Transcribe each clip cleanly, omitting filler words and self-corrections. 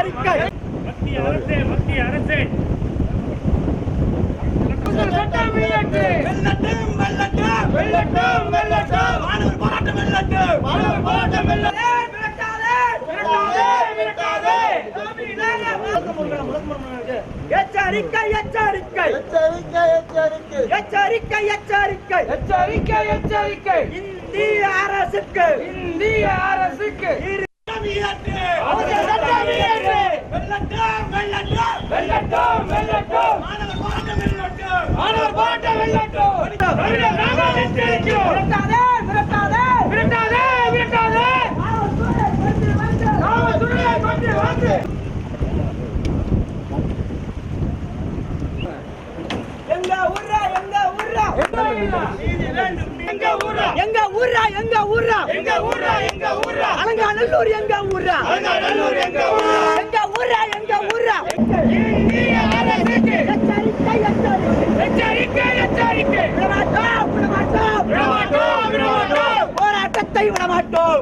எச்சரிக்கை. மத்திய அரசே சட்டம் இயற்று. வெல்லட்டும் வெல்லட்டும் வெல்லட்டும் வெல்லட்டும். மாணவர் போராட்டம் வெல்லட்டும். மாணவர் போராட்டம் வெல்லட்டும். எச்சரிக்கை எச்சரிக்கை எச்சரிக்கை எச்சரிக்கை எச்சரிக்கை எச்சரிக்கை எச்சரிக்கை எச்சரிக்கை. இந்திய அரசுக்கு மாணவர் போராட்டம் வெல்லட்டும். அலங்காநல்லூர் எங்க ஊரா? எங்க ஊரா? எச்சரிக்கை எச்சரிக்கை எச்சரிக்கை. போராட்டத்தை விடமாட்டோம்.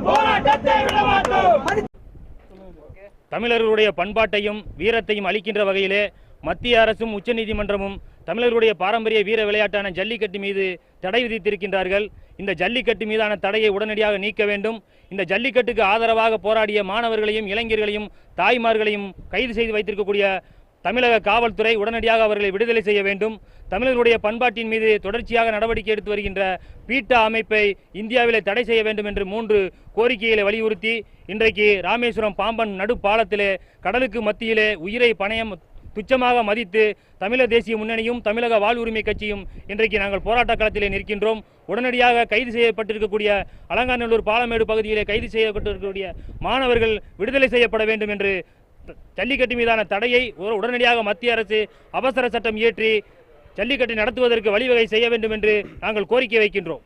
தமிழர்களுடைய பண்பாட்டையும் வீரத்தையும் அளிக்கின்ற வகையிலே மத்திய அரசும் உச்சநீதிமன்றமும் தமிழர்களுடைய பாரம்பரிய வீர விளையாட்டான ஜல்லிக்கட்டு மீது தடை விதித்திருக்கின்றார்கள். இந்த ஜல்லிக்கட்டு மீதான தடையை உடனடியாக நீக்க வேண்டும். இந்த ஜல்லிக்கட்டுக்கு ஆதரவாக போராடிய மாணவர்களையும் இளைஞர்களையும் தாய்மார்களையும் கைது செய்து வைத்திருக்கக்கூடிய தமிழக காவல்துறை உடனடியாக அவர்களை விடுதலை செய்ய வேண்டும். தமிழர்களுடைய பண்பாட்டின் மீது தொடர்ச்சியாக நடவடிக்கை எடுத்து வருகின்ற பீட்டா அமைப்பை இந்தியாவிலே தடை செய்ய வேண்டும் என்று 3 கோரிக்கைகளை வலியுறுத்தி இன்றைக்கு ராமேஸ்வரம் பாம்பன் நடு பாலத்திலே கடலுக்கு மத்தியிலே உயிரை பணயம் துச்சமாக மதித்து தமிழக தேசிய முன்னணியும் தமிழக வாழ்வுரிமை கட்சியும் இன்றைக்கு நாங்கள் போராட்ட களத்திலே நிற்கின்றோம். உடனடியாக கைது செய்யப்பட்டிருக்கக்கூடிய அலங்காநல்லூர் பாலமேடு பகுதியிலே கைது செய்யப்பட்டிருக்கக்கூடிய மாணவர்கள் விடுதலை செய்யப்பட வேண்டும் என்று ஜல்லிக்கட்டு மீதான தடையை உடனடியாக மத்திய அரசு அவசர சட்டம் இயற்றி ஜல்லிக்கட்டை நடத்துவதற்கு வழிவகை செய்ய வேண்டும் என்று நாங்கள் கோரிக்கை வைக்கின்றோம்.